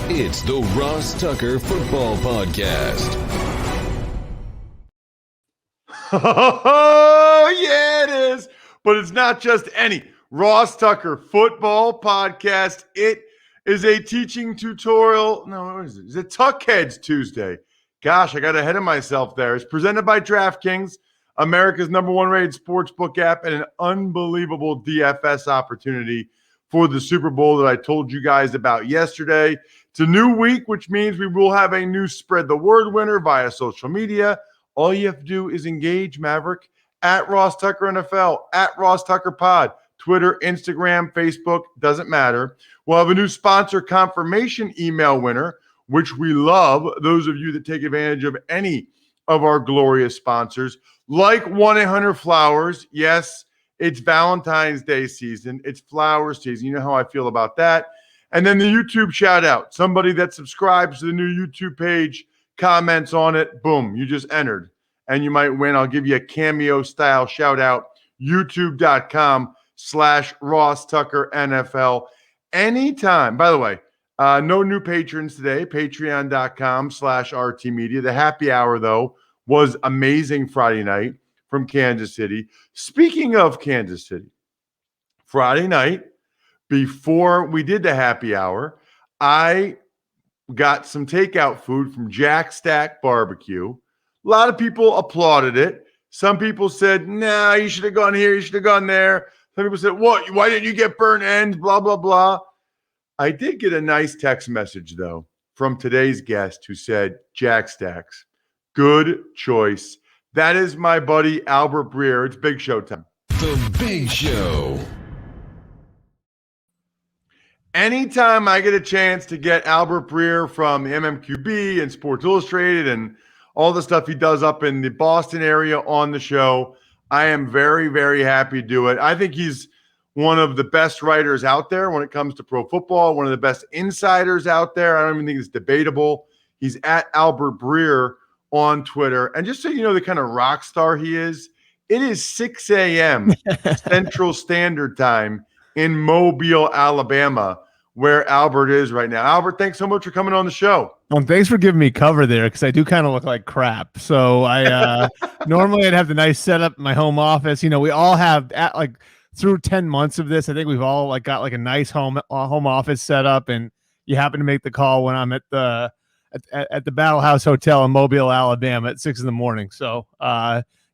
It's the Ross Tucker Football Podcast. Oh, yeah, it is. But it's not just any Ross Tucker Football Podcast. It is a teaching tutorial. No, what is it? It's a Tuckheads Tuesday. Gosh, I got ahead of myself there. It's presented by DraftKings, America's #1 rated sportsbook app, and an unbelievable DFS opportunity for the Super Bowl that I told you guys about yesterday. It's a new week, which means we will have a new Spread the Word winner via social media. All you have to do is engage, Maverick, at Ross Tucker NFL, at RossTuckerPod, Twitter, Instagram, Facebook, doesn't matter. We'll have a new sponsor confirmation email winner, which we love, those of you that take advantage of any of our glorious sponsors, like 1-800-Flowers. Yes, it's Valentine's Day season. It's flower season. You know how I feel about that. And then the YouTube shout out. Somebody that subscribes to the new YouTube page, comments on it, boom, you just entered. And you might win. I'll give you a cameo style shout out. YouTube.com/Ross Tucker NFL. Anytime. By the way, no new patrons today. Patreon.com/RT Media. The happy hour, though, was amazing Friday night from Kansas City. Speaking of Kansas City, Friday night, before we did the happy hour, I got some takeout food from Jack Stack Barbecue. A lot of people applauded it. Some people said, nah, you should have gone here, you should have gone there. Some people said, what? Why didn't you get burnt ends? Blah, blah, blah. I did get a nice text message, though, from today's guest who said, Jack Stacks, good choice. That is my buddy, Albert Breer. It's Big Show time. The Big Show. Anytime I get a chance to get Albert Breer from the MMQB and Sports Illustrated and all the stuff he does up in the Boston area on the show, I am very, very happy to do it. I think he's one of the best writers out there when it comes to pro football, one of the best insiders out there. I don't even think it's debatable. He's at Albert Breer on Twitter. And just so you know the kind of rock star he is, it is 6 a.m. Central Standard Time in Mobile, Alabama, where Albert is right now. Albert, thanks so much for coming on the show. Well, thanks for giving me cover there because I do kind of look like crap. So I normally I'd have the nice setup in my home office. You know, we all have through 10 months of this, I think we've all got a nice home office set up, and you happen to make the call when I'm at the Battle House Hotel in Mobile, Alabama at 6 a.m. So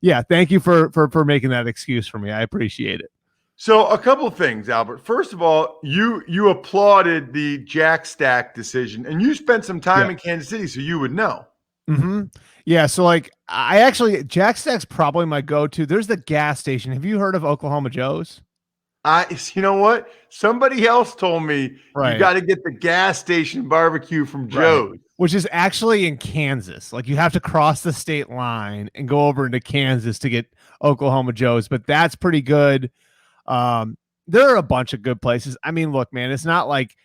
yeah, thank you for making that excuse for me. I appreciate it. So a couple of things, Albert. First of all, you applauded the Jack Stack decision, and you spent some time in Kansas City, so you would know. Mm-hmm. Yeah, so Jack Stack's probably my go-to. There's the gas station. Have you heard of Oklahoma Joe's? You know what? Somebody else told me you got to get the gas station barbecue from Joe's. Which is actually in Kansas. Like, you have to cross the state line and go over into Kansas to get Oklahoma Joe's, but that's pretty good. There are a bunch of good places. I mean, look, man, it's not like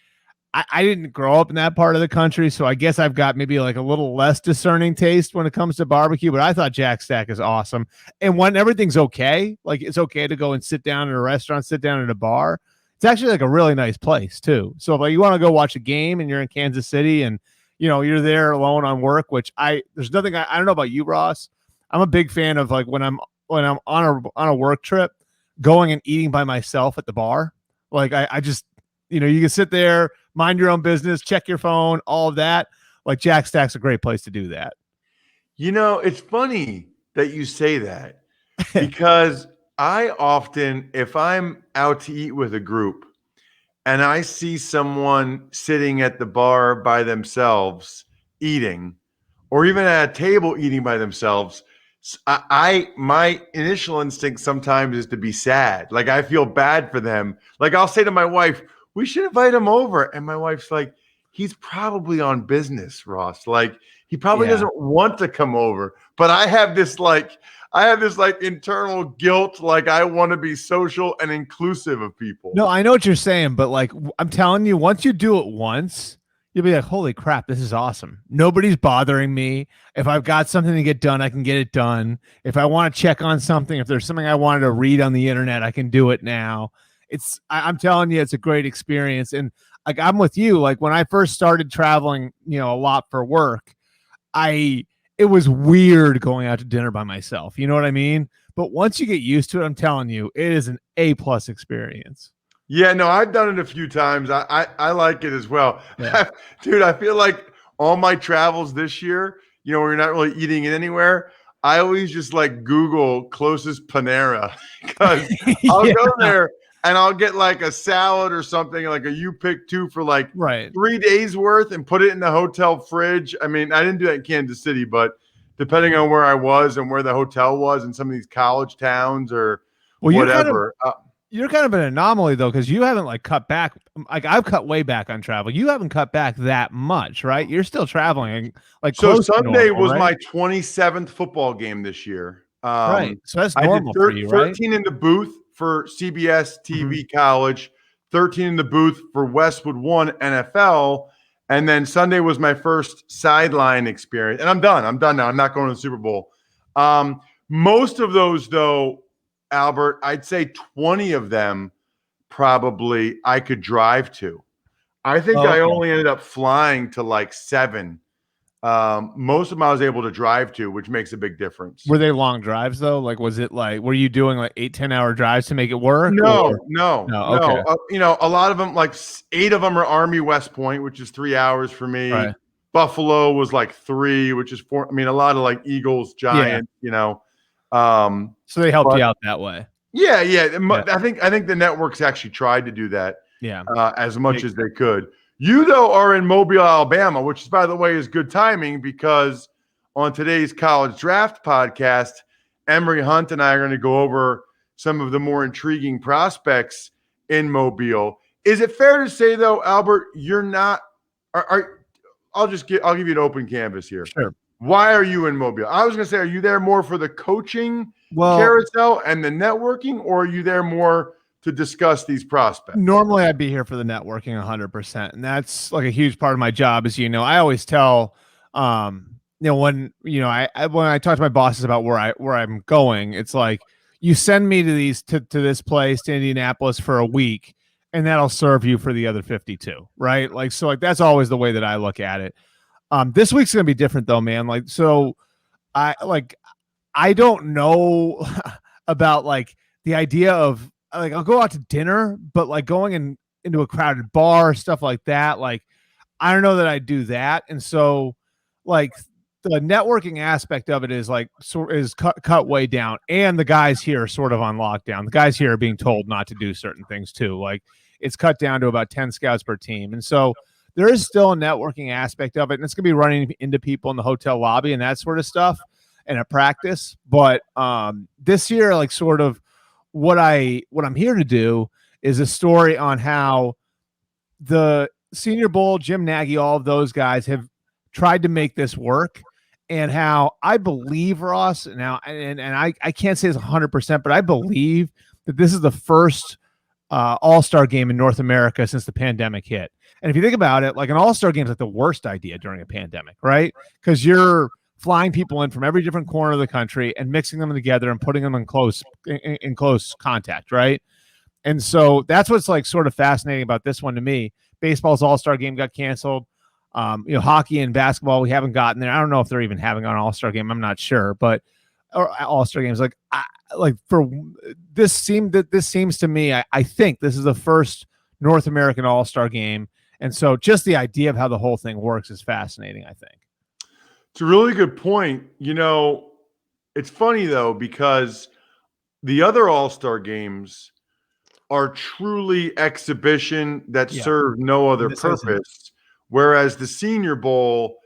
I didn't grow up in that part of the country, so I guess I've got maybe a little less discerning taste when it comes to barbecue, but I thought Jack Stack is awesome. And when everything's okay, it's okay to go and sit down in a restaurant, sit down at a bar, it's actually a really nice place too. So if you want to go watch a game and you're in Kansas City and you're there alone on work, which there's nothing I don't know about you, Ross. I'm a big fan of when I'm on a work trip, going and eating by myself at the bar. I just, you can sit there, mind your own business, check your phone, all of that. Jack Stack's a great place to do that. It's funny that you say that because I often, if I'm out to eat with a group and I see someone sitting at the bar by themselves eating, or even at a table eating by themselves, my initial instinct sometimes is to be sad. I feel bad for them. I'll say to my wife, we should invite him over. And my wife's like, he's probably on business, Ross. He probably doesn't want to come over. But I have this internal guilt. I want to be social and inclusive of people. No, I know what you're saying, but I'm telling you, once you do it once, you'll be like, holy crap, this is awesome. Nobody's bothering me. If I've got something to get done, I can get it done. If I want to check on something, if there's something I wanted to read on the internet, I can do it now. I'm telling you, it's a great experience. And like I'm with you. Like when I first started traveling, a lot for work, it was weird going out to dinner by myself. You know what I mean? But once you get used to it, I'm telling you, it is an A+ experience. Yeah, no, I've done it a few times. I like it as well. Yeah. Dude, I feel like all my travels this year, where you're not really eating it anywhere, I always just like Google closest Panera because I'll go there and I'll get like a salad or something, like a you pick two for like Right. 3 days worth and put it in the hotel fridge. I mean, I didn't do that in Kansas City, but depending on where I was and where the hotel was in some of these college towns or whatever. You're kind of an anomaly though, because you haven't like cut back. Like I've cut way back on travel. You haven't cut back that much, right? You're still traveling. Like so Sunday normal, was right? my 27th football game this year. Right. So that's normal for you, right? 13 in the booth for CBS TV College, 13 in the booth for Westwood One NFL, and then Sunday was my first sideline experience. And I'm done. I'm done now. I'm not going to the Super Bowl. Most of those though, Albert, I'd say 20 of them probably I could drive to. I think I only ended up flying to like 7. Most of them I was able to drive to, which makes a big difference. Were they long drives though? Like, was it like, were you doing like 8-10 hour drives to make it work? No. Okay. A lot of them, like 8 of them are Army West Point, which is 3 hours for me. Right. Buffalo was like 3, which is 4. I mean, a lot of like Eagles, Giants, So they helped you out that way. Yeah. I think the networks actually tried to do that. Yeah. As much as they could. You, though, are in Mobile, Alabama, which, by the way, is good timing because on today's College Draft podcast, Emery Hunt and I are going to go over some of the more intriguing prospects in Mobile. Is it fair to say, though, Albert, you're not I'll give you an open canvas here. Sure. Why are you in Mobile? I was going to say, are you there more for the coaching carousel and the networking, or are you there more to discuss these prospects? Normally I'd be here for the networking 100%. And that's like a huge part of my job. As I always tell, when I talk to my bosses about where I'm going, it's like, you send me to this place, to Indianapolis for a week, and that'll serve you for the other 52. Right. Like, so like, that's always the way that I look at it. This week's going to be different though, man. Like, so I don't know about like the idea of, like, I'll go out to dinner, but like going into a crowded bar, stuff like that. Like, I don't know that I do that. And so like the networking aspect of it is like, is cut way down. And the guys here are sort of on lockdown. The guys here are being told not to do certain things too. Like it's cut down to about 10 scouts per team. And so there is still a networking aspect of it. And it's going to be running into people in the hotel lobby and that sort of stuff and at practice. But this year, like sort of, what I'm here to do is a story on how the Senior Bowl, Jim Nagy, all of those guys have tried to make this work, and how I believe, Ross, now, and I can't say it's 100%, but I believe that this is the first all-star game in North America since the pandemic hit. And if you think about it, like an all-star game is like the worst idea during a pandemic, right? Because you're flying people in from every different corner of the country and mixing them together and putting them in close contact, right? And so that's what's like sort of fascinating about this one to me. Baseball's all-star game got canceled. Hockey and basketball, we haven't gotten there. I don't know if they're even having an all-star game. I'm not sure, but all-star games, this seems to me, I think this is the first North American all-star game. And so just the idea of how the whole thing works is fascinating, I think. It's a really good point. It's funny, though, because the other all-star games are truly exhibition that serve no other purpose, whereas the Senior Bowl,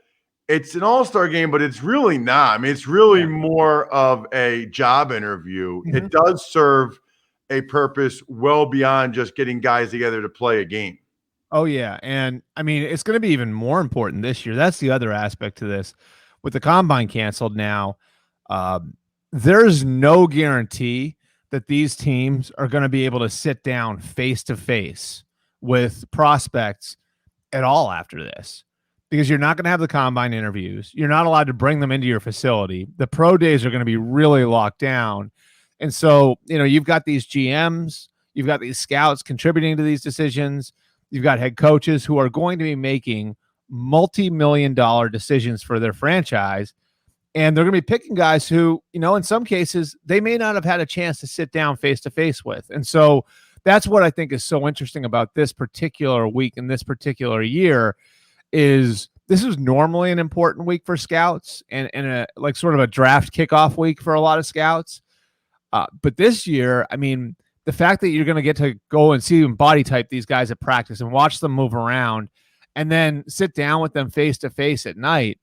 it's an all-star game, but it's really not. I mean, it's really more of a job interview. Mm-hmm. It does serve a purpose well beyond just getting guys together to play a game. Oh, yeah. And, I mean, it's going to be even more important this year. That's the other aspect to this. With the combine canceled now, there's no guarantee that these teams are going to be able to sit down face-to-face with prospects at all after this, because you're not going to have the combine interviews. You're not allowed to bring them into your facility. The pro days are going to be really locked down. And so, you've got these GMs, you've got these scouts contributing to these decisions. You've got head coaches who are going to be making multi-million-dollar decisions for their franchise. And they're going to be picking guys who, in some cases, they may not have had a chance to sit down face-to-face with. And so that's what I think is so interesting about this particular week and this particular year is this is normally an important week for scouts and a like sort of a draft kickoff week for a lot of scouts. But this year, I mean, the fact that you're going to get to go and see and body type these guys at practice and watch them move around and then sit down with them face-to-face at night,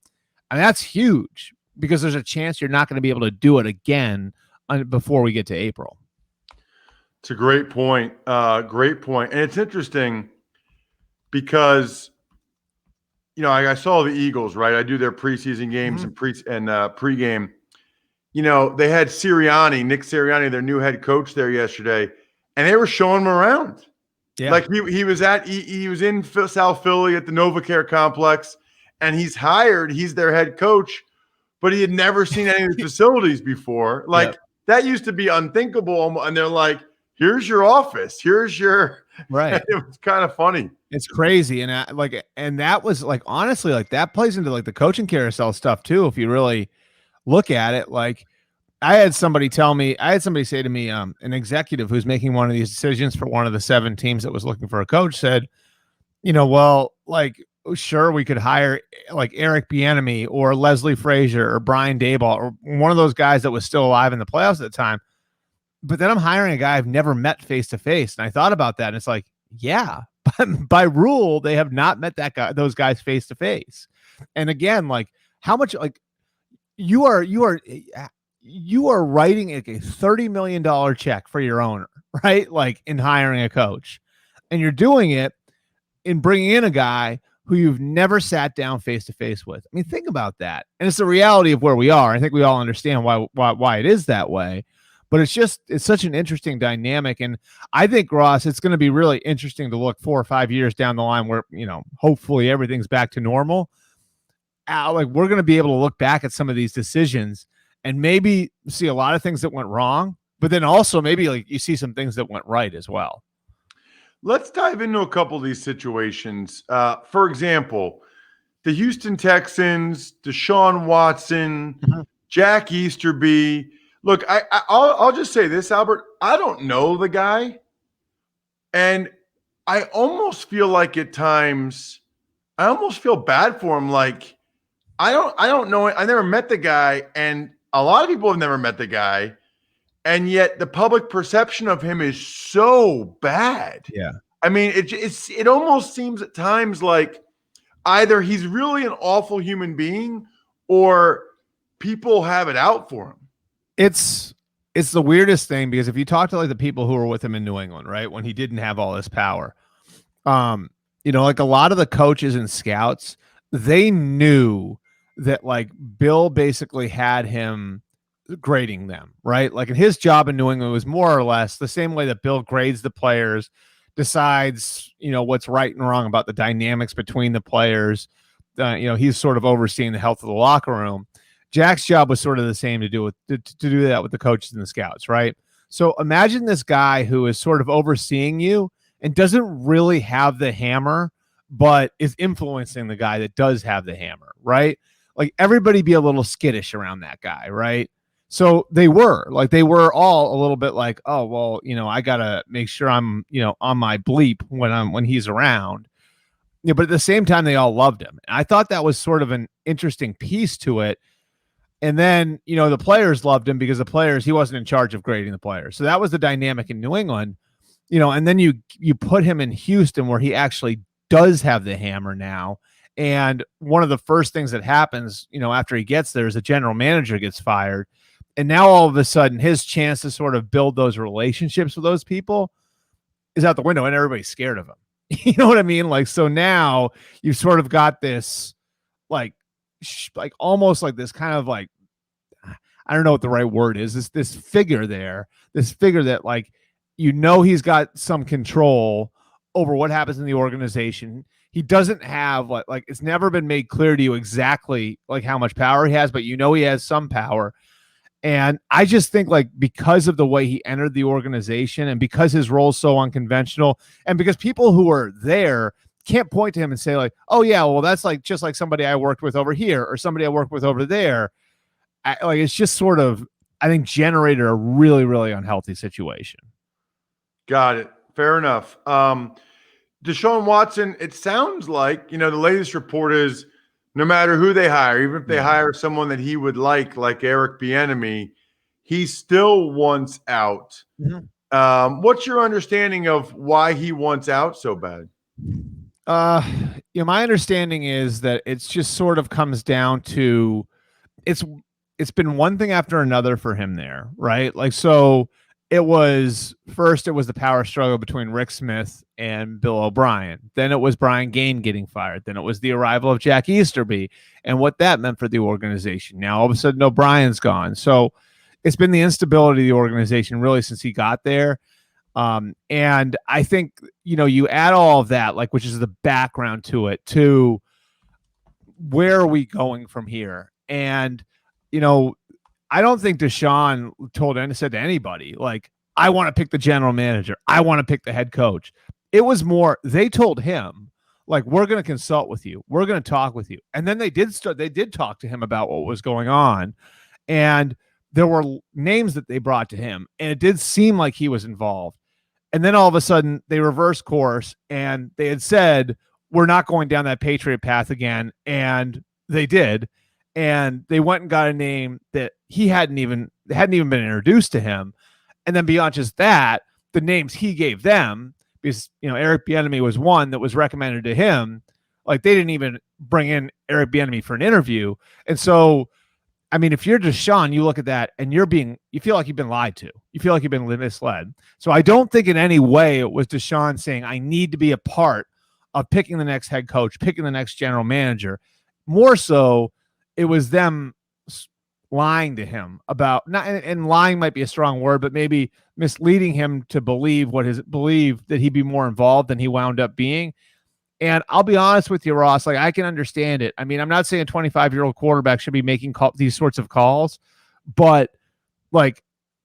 and that's huge because there's a chance you're not going to be able to do it again before we get to April. It's a great point. Great point. And it's interesting because, I saw the Eagles, right? I do their preseason games and pregame. They had Nick Sirianni, their new head coach there yesterday, and they were showing him around. Yeah. Like he was in South Philly at the NovaCare complex, and he's their head coach, but he had never seen any of the facilities before. That used to be unthinkable. And they're like, here's your office. Here's your right. It was kind of funny. It's crazy. And that was honestly, that plays into the coaching carousel stuff too. If you really look at it, I had somebody say to me, an executive who's making one of these decisions for one of the 7 teams that was looking for a coach said, sure, we could hire Eric Bieniemy or Leslie Frazier or Brian Daboll or one of those guys that was still alive in the playoffs at the time. But then I'm hiring a guy I've never met face to face. And I thought about that. And it's yeah, by rule, they have not met those guys face to face. And again, how much you are writing a $30 million check for your owner, right? In hiring a coach, and you're doing it in bringing in a guy who you've never sat down face to face with. I mean, think about that. And it's the reality of where we are. I think we all understand why it is that way, but it's such an interesting dynamic. And I think, Ross, it's going to be really interesting to look 4 or 5 years down the line where, hopefully everything's back to normal. We're going to be able to look back at some of these decisions and maybe see a lot of things that went wrong, but then also maybe you see some things that went right as well. Let's dive into a couple of these situations. For example, the Houston Texans, DeShaun Watson, Jack Easterby. Look, I'll just say this, Albert. I don't know the guy, and I almost feel at times, I almost feel bad for him. I don't know. I never met the guy, and a lot of people have never met the guy. And yet the public perception of him is so bad. Yeah. I mean, it almost seems at times like either he's really an awful human being or people have it out for him. It's the weirdest thing because if you talk to the people who were with him in New England, right, when he didn't have all this power, a lot of the coaches and scouts, they knew that Bill basically had him grading them, right? And his job in New England was more or less the same way that Bill grades the players, decides, what's right and wrong about the dynamics between the players. He's sort of overseeing the health of the locker room. Jack's job was sort of the same to do that with the coaches and the scouts, right? So imagine this guy who is sort of overseeing you and doesn't really have the hammer, but is influencing the guy that does have the hammer, right? Everybody be a little skittish around that guy, right? So they were all a little bit oh, well, I got to make sure I'm, on my bleep when he's around. But at the same time, they all loved him. And I thought that was sort of an interesting piece to it. And then, the players loved him because he wasn't in charge of grading the players. So that was the dynamic in New England, and then you put him in Houston where he actually does have the hammer now. And one of the first things that happens, after he gets there is the general manager gets fired. And now all of a sudden his chance to sort of build those relationships with those people is out the window and everybody's scared of him. You know what I mean? So now you've sort of got this, almost this kind of I don't know what the right word is. This figure there, that he's got some control over what happens in the organization. He doesn't have it's never been made clear to you exactly how much power he has, but he has some power. And I just think like because of the way he entered the organization and because his role is so unconventional and because people who are there can't point to him and say like, oh yeah, well that's like just like somebody I worked with over here or somebody I worked with over there. Like it's just sort of, I think, generated a really, really unhealthy situation. Got it. Fair enough. DeShaun Watson, it sounds like, the latest report is no matter who they hire, even if they hire someone that he would like Eric Bieniemy, he still wants out. Mm-hmm. What's your understanding of why he wants out so bad? My understanding is that it's just sort of comes down to it's been one thing after another for him there, right? Like, so it was the power struggle between Rick Smith and Bill O'Brien. Then it was Brian Gaine getting fired. Then it was the arrival of Jack Easterby and what that meant for the organization. Now, all of a sudden, O'Brien's gone. So it's been the instability of the organization really since he got there. And I think, you add all of that, like, which is the background to it, to where are we going from here? And, I don't think DeShaun said to anybody, like, I want to pick the general manager. I want to pick the head coach. It was more, they told him, like, we're going to consult with you. We're going to talk with you. And then they did talk to him about what was going on. And there were names that they brought to him. And it did seem like he was involved. And then all of a sudden they reversed course and they had said, we're not going down that Patriot path again. And they did. And they went and got a name that he hadn't even been introduced to him. And then beyond just that, the names he gave them, because, Eric Bieniemy was one that was recommended to him. Like, they didn't even bring in Eric Bieniemy for an interview. And so, I mean, if you're DeShaun, you look at that and you feel like you've been lied to. You feel like you've been misled. So I don't think in any way it was DeShaun saying, I need to be a part of picking the next head coach, picking the next general manager. More so, it was them lying to him about, not, and lying might be a strong word, but maybe misleading him to believe that he'd be more involved than he wound up being. And I'll be honest with you, Ross, like, I can understand it. I mean, I'm not saying a 25-year-old quarterback should be making these sorts of calls, but like,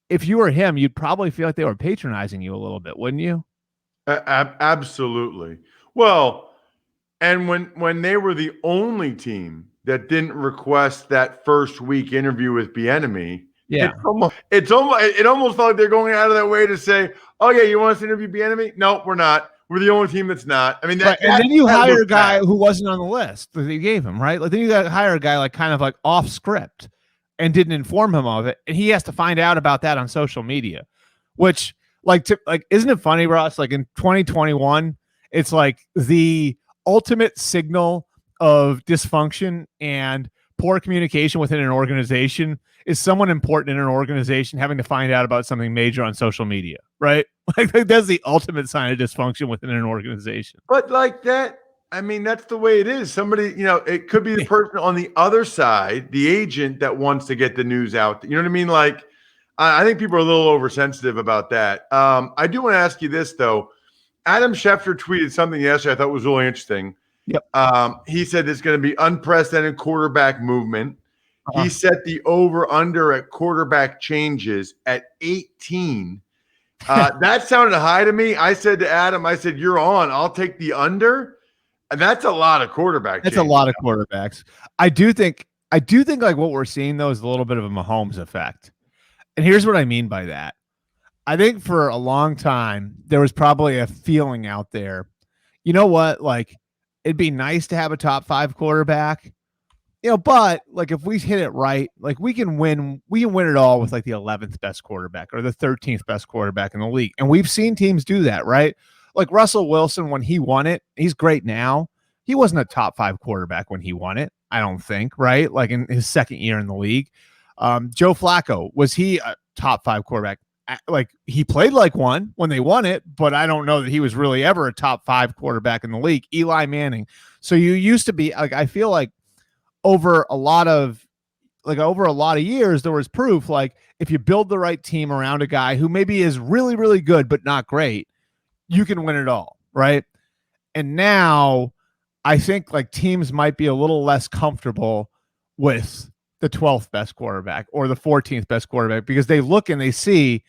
if you were him, you'd probably feel like they were patronizing you a little bit, wouldn't you? Absolutely. Well, and when they were the only team that didn't request that first week interview with Bieniemy, yeah, it almost felt like they're going out of their way to say, "Oh yeah, you want us to interview Bieniemy? No, we're not. We're the only team that's not." I mean, and then you hire a guy who wasn't on the list that they gave him, right? Like, then you got to hire a guy like kind of like off script and didn't inform him of it, and he has to find out about that on social media, which isn't it funny, Ross? Like, in 2021, it's like the ultimate signal of dysfunction and poor communication within an organization is someone important in an organization having to find out about something major on social media, right? Like, that's the ultimate sign of dysfunction within an organization. But like that, I mean, that's the way it is. Somebody, it could be the person on the other side, the agent that wants to get the news out. You know what I mean? Like, I think people are a little oversensitive about that. I do want to ask you this, though. Adam Schefter tweeted something yesterday I thought was really interesting. Yep. He said there's going to be unprecedented quarterback movement. He set the over-under at quarterback changes at 18. That sounded high to me. I said to Adam, you're on. I'll take the under. And that's a lot of quarterback changes. That's a lot of quarterbacks. I do think like what we're seeing, though, is a little bit of a Mahomes effect. And here's what I mean by that. I think for a long time, there was probably a feeling out there, you know what, like, it'd be nice to have a top 5 quarterback, but like, if we hit it right, like, we can win it all with like the 11th best quarterback or the 13th best quarterback in the league. And we've seen teams do that, right? Like Russell Wilson, when he won it, he's great now. He wasn't a top 5 quarterback when he won it, I don't think, right? Like, in his second year in the league. Joe Flacco, was he a top 5 quarterback? Like, he played like one when they won it, but I don't know that he was really ever a top 5 quarterback in the league. Eli Manning. So you used to be like, I feel like over a lot of years, there was proof, like, if you build the right team around a guy who maybe is really, really good, but not great, you can win it all. Right. And now I think like teams might be a little less comfortable with the 12th best quarterback or the 14th best quarterback, because they look and they see,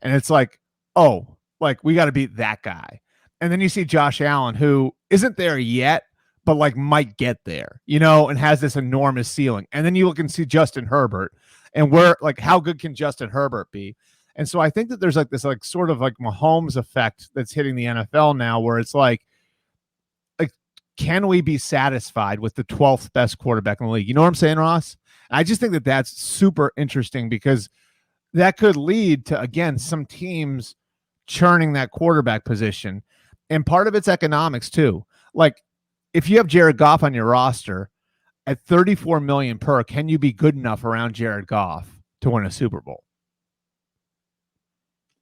and it's like, oh, like we got to beat that guy. And then you see Josh Allen, who isn't there yet, but like might get there, and has this enormous ceiling. And then you look and see Justin Herbert, and how good can Justin Herbert be? And so I think that there's like this like sort of like Mahomes effect that's hitting the NFL now, where it's like, can we be satisfied with the 12th best quarterback in the league? You know what I'm saying, Ross? I just think that that's super interesting, because that could lead to, again, some teams churning that quarterback position. And part of it's economics too. Like, if you have Jared Goff on your roster at $34 million per, can you be good enough around Jared Goff to win a Super Bowl?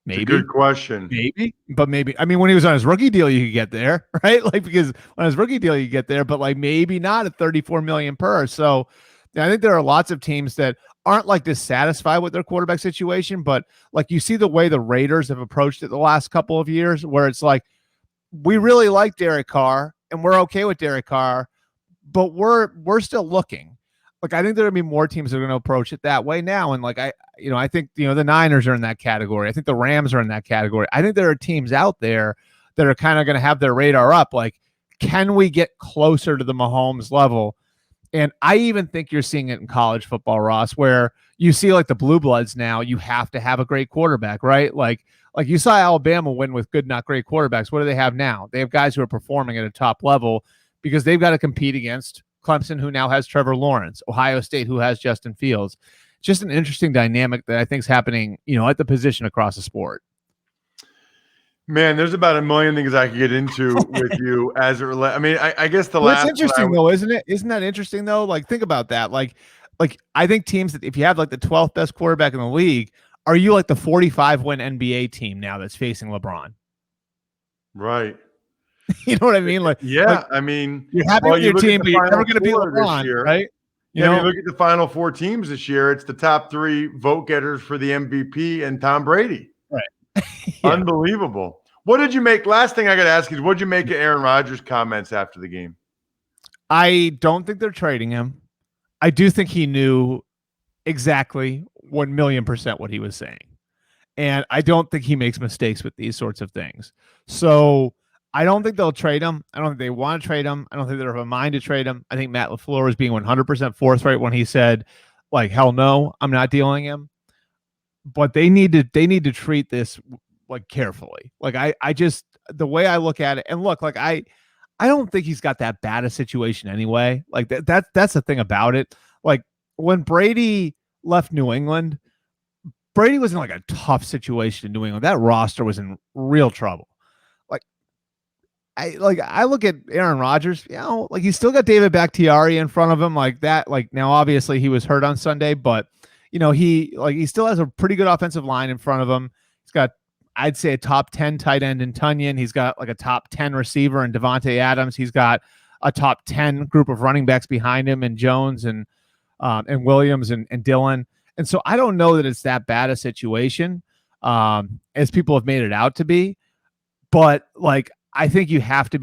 Maybe. It's a good question. Maybe, but maybe. I mean, when he was on his rookie deal, you could get there, right? Like, because on his rookie deal, you get there, but like maybe not at $34 million per. So I think there are lots of teams that aren't like dissatisfied with their quarterback situation, but like you see the way the Raiders have approached it the last couple of years, where it's like, we really like Derek Carr and we're okay with Derek Carr, but we're still looking. Like, I think there are going to be more teams that are going to approach it that way now. And like, I think, the Niners are in that category. I think the Rams are in that category. I think there are teams out there that are kind of going to have their radar up. Like, can we get closer to the Mahomes level? And I even think you're seeing it in college football, Ross, where you see like the blue bloods now, you have to have a great quarterback, right? Like you saw Alabama win with good, not great quarterbacks. What do they have now? They have guys who are performing at a top level, because they've got to compete against Clemson, who now has Trevor Lawrence, Ohio State, who has Justin Fields. Just an interesting dynamic that I think is happening, at the position across the sport. Man, there's about a million things I could get into with you as it relates. I mean, I guess That's interesting though, isn't it? Isn't that interesting though? Like, think about that. Like I think teams that, if you have like the 12th best quarterback in the league, are you like the 45-win NBA team now that's facing LeBron? Right. You know what I mean? Like, yeah, I mean, you're happy with your team, but you're never going to be LeBron, right? You look at the final four teams this year, it's the top three vote getters for the MVP and Tom Brady. Right. Yeah. Unbelievable. What did you make? Last thing I got to ask is, what did you make of Aaron Rodgers' comments after the game? I don't think they're trading him. I do think he knew exactly 1,000,000% what he was saying. And I don't think he makes mistakes with these sorts of things. So I don't think they'll trade him. I don't think they want to trade him. I don't think they have a mind to trade him. I think Matt LaFleur was being 100% forthright when he said, like, hell no, I'm not dealing him. But they need to treat this like carefully. Like, I just, the way I look at it, and look, like I don't think he's got that bad a situation anyway. Like that's the thing about it. Like, when Brady left New England, Brady was in like a tough situation in New England. That roster was in real trouble. I look at Aaron Rodgers, like he's still got David Bakhtiari in front of him like that. Like, now obviously he was hurt on Sunday, but he still has a pretty good offensive line in front of him. He's got, I'd say, a top 10 tight end in Tunyon. He's got like a top 10 receiver in Devontae Adams. He's got a top 10 group of running backs behind him, and Jones and Williams and Dillon. And so I don't know that it's that bad a situation as people have made it out to be. But like, I think you have to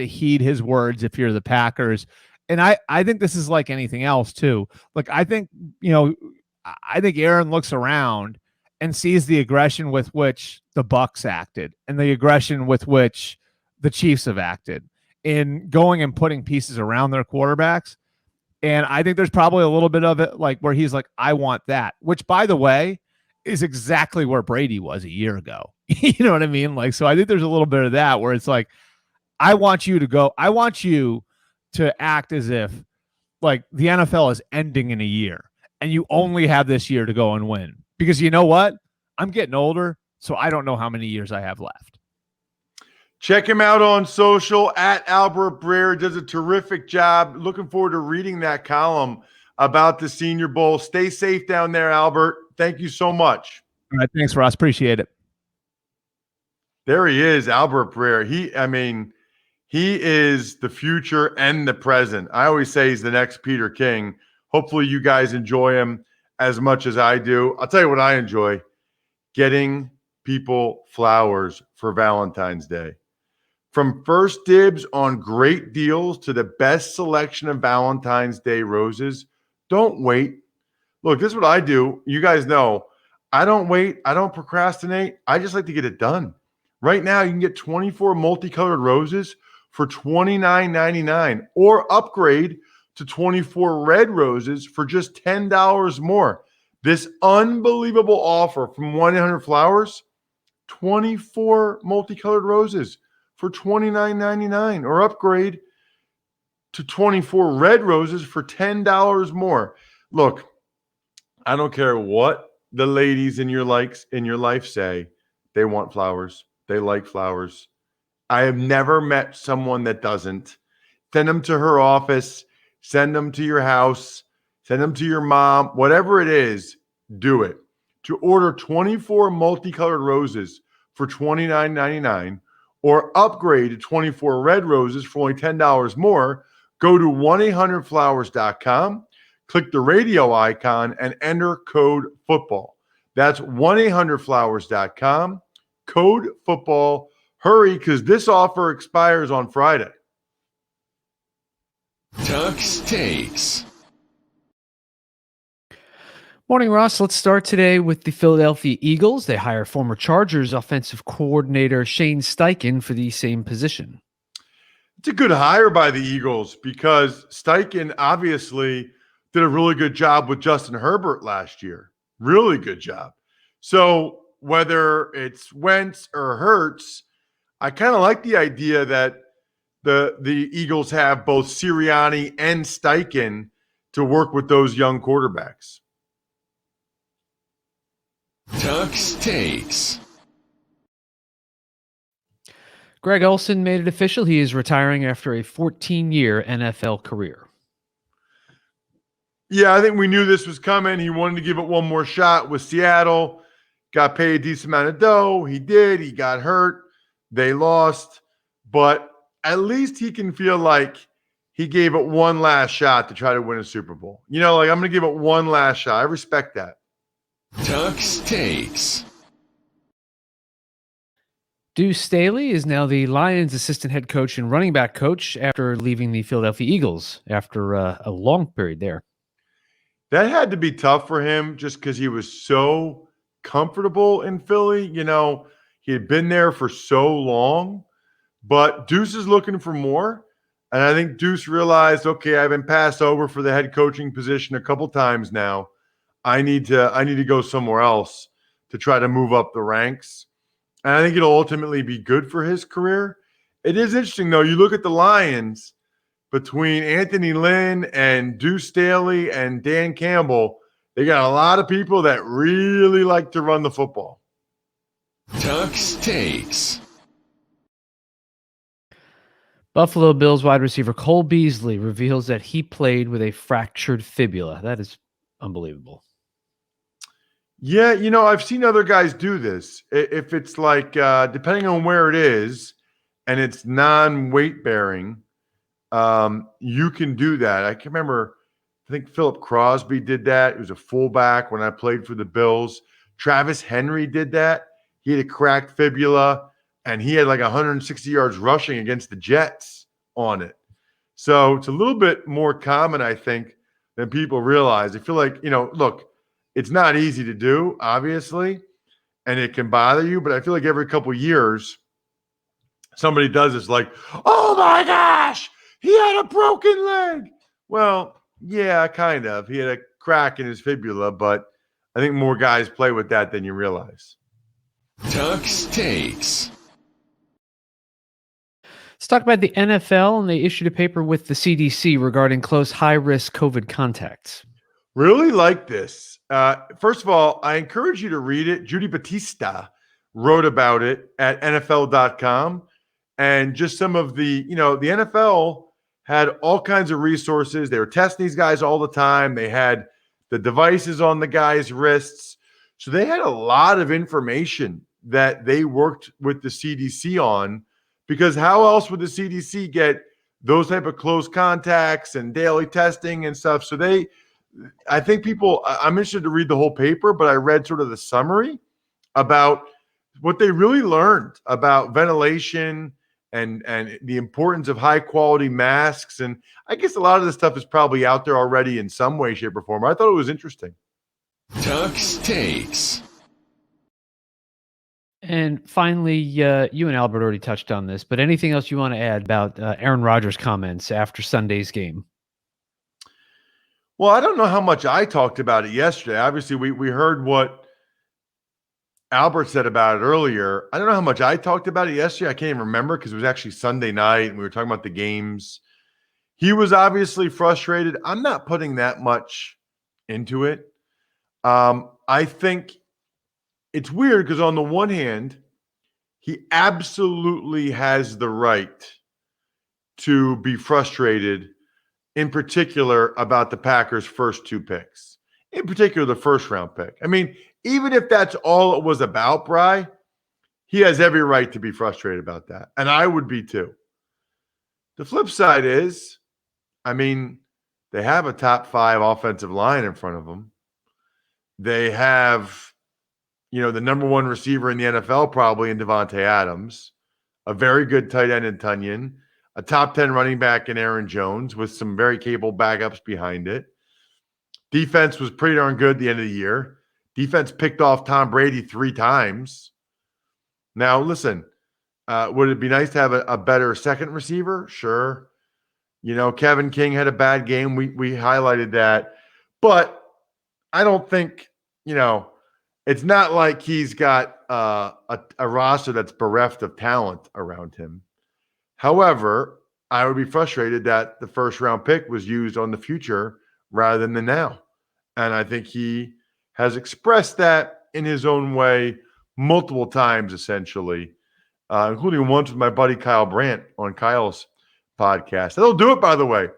heed his words if you're the Packers. And I think this is like anything else too. Like, I think Aaron looks around and sees the aggression with which the Bucs acted and the aggression with which the Chiefs have acted in going and putting pieces around their quarterbacks. And I think there's probably a little bit of it, like, where he's like, I want that, which, by the way, is exactly where Brady was a year ago. You know what I mean? Like, so I think there's a little bit of that where it's like, I want you to act as if like the NFL is ending in a year and you only have this year to go and win, because you know what? I'm getting older, so I don't know how many years I have left. Check him out on social at Albert Breer. Does a terrific job. Looking forward to reading that column about the Senior Bowl. Stay safe down there, Albert. Thank you so much. All right, thanks, Ross. Appreciate it. There he is, Albert Breer. He is the future and the present. I always say he's the next Peter King. Hopefully you guys enjoy him as much as I do. I'll tell you what I enjoy: getting people flowers for Valentine's Day. From first dibs on great deals to the best selection of Valentine's Day roses, Don't wait. Look, this is what I do. You guys know I don't wait. I don't procrastinate. I just like to get it done. Right now, you can get 24 multicolored roses for $29.99 or upgrade to 24 red roses for just $10 more. This unbelievable offer from 1-800-Flowers, 24 multicolored roses for $29.99 or upgrade to 24 red roses for $10 more. Look, I don't care what the ladies in your life say. They want flowers. They like flowers. I have never met someone that doesn't. Send them to her office. Send them to your house. Send them to your mom. Whatever it is, do it. To order 24 multicolored roses for $29.99 or upgrade to 24 red roses for only $10 more, go to 1-800-Flowers.com, click the radio icon, and enter code football. That's 1-800-Flowers.com, code football. Hurry, because this offer expires on Friday. Tuck's Takes. Morning, Ross. Let's start today with the Philadelphia Eagles. They hire former Chargers offensive coordinator Shane Steichen for the same position. It's a good hire by the Eagles because Steichen obviously did a really good job with Justin Herbert last year. Really good job. So whether it's Wentz or Hurts, I kind of like the idea that the Eagles have both Sirianni and Steichen to work with those young quarterbacks. Tuck's Takes. Greg Olsen made it official. He is retiring after a 14-year NFL career. Yeah, I think we knew this was coming. He wanted to give it one more shot with Seattle. Got paid a decent amount of dough. He did. He got hurt. They lost. But at least he can feel like he gave it one last shot to try to win a Super Bowl. You know, like, I'm going to give it one last shot. I respect that. Tuck's Takes. Deuce Staley is now the Lions' assistant head coach and running back coach after leaving the Philadelphia Eagles after a long period there. That had to be tough for him just because he was so comfortable in Philly. You know, he had been there for so long. But Deuce is looking for more. And I think Deuce realized, okay, I've been passed over for the head coaching position a couple times now. I need to go somewhere else to try to move up the ranks. And I think it'll ultimately be good for his career. It is interesting, though. You look at the Lions between Anthony Lynn and Deuce Staley and Dan Campbell, they got a lot of people that really like to run the football. Tuck's Takes. Buffalo Bills wide receiver Cole Beasley reveals that he played with a fractured fibula. That is unbelievable. Yeah, you know, I've seen other guys do this. If it's like, depending on where it is, and it's non-weight bearing, you can do that. I can remember, I think Philip Crosby did that. He was a fullback when I played for the Bills. Travis Henry did that. He had a cracked fibula, and he had like 160 yards rushing against the Jets on it. So it's a little bit more common, I think, than people realize. I feel like, you know, look, it's not easy to do, obviously, and it can bother you, but I feel like every couple of years, somebody does this like, oh my gosh, he had a broken leg. Well, yeah, kind of. He had a crack in his fibula, but I think more guys play with that than you realize. Tuck's Takes. Let's talk about the NFL, and they issued a paper with the CDC regarding close high-risk COVID contacts. Really like this. First of all, I encourage you to read it. Judy Batista wrote about it at NFL.com. And just some of the, you know, the NFL had all kinds of resources. They were testing these guys all the time. They had the devices on the guys' wrists. So they had a lot of information that they worked with the CDC on, because how else would the CDC get those type of close contacts and daily testing and stuff? So I think I'm interested to read the whole paper, but I read sort of the summary about what they really learned about ventilation and the importance of high quality masks. And I guess a lot of this stuff is probably out there already in some way, shape, or form. I thought it was interesting. Tuck's Takes. And finally, you and Albert already touched on this, but anything else you want to add about Aaron Rodgers' comments after Sunday's game? Well, I don't know how much I talked about it yesterday. Obviously, we heard what Albert said about it earlier. I don't know how much I talked about it yesterday. I can't even remember because it was actually Sunday night and we were talking about the games. He was obviously frustrated. I'm not putting that much into it. I think it's weird because on the one hand, he absolutely has the right to be frustrated, in particular about the Packers' first 2 picks, in particular the first round pick. I mean, even if that's all it was about, Bri, he has every right to be frustrated about that. And I would be too. The flip side is, I mean, they have a top 5 offensive line in front of them. They have, the number 1 receiver in the NFL probably in Devontae Adams, a very good tight end in Tunyon, a top 10 running back in Aaron Jones with some very capable backups behind it. Defense was pretty darn good at the end of the year. Defense picked off Tom Brady 3 times. Now, listen, would it be nice to have a better second receiver? Sure. Kevin King had a bad game. We highlighted that. But I don't think, it's not like he's got a roster that's bereft of talent around him. However, I would be frustrated that the first round pick was used on the future rather than the now. And I think he has expressed that in his own way multiple times, essentially, including once with my buddy Kyle Brandt on Kyle's podcast. That'll do it, by the way,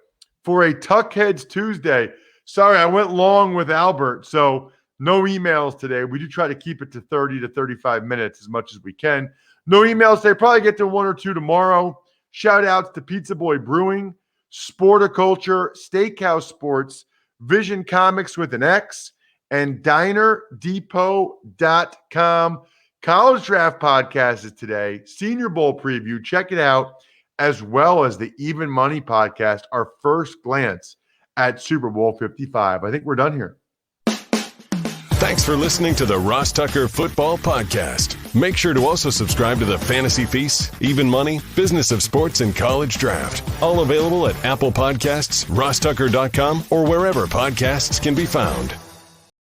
for a Tuckheads Tuesday. Sorry, I went long with Albert, so no emails today. We do try to keep it to 30 to 35 minutes as much as we can. No emails today. Probably get to 1 or 2 tomorrow. Shout outs to Pizza Boy Brewing, Sporticulture, Steakhouse Sports, Vision Comics with an X, and DinerDepot.com. College Draft Podcast is today. Senior Bowl preview. Check it out, as well as the Even Money Podcast, our first glance at Super Bowl 55. I think we're done here. Thanks for listening to the Ross Tucker Football Podcast. Make sure to also subscribe to the Fantasy Feast, Even Money, Business of Sports, and College Draft. All available at Apple Podcasts, RossTucker.com, or wherever podcasts can be found.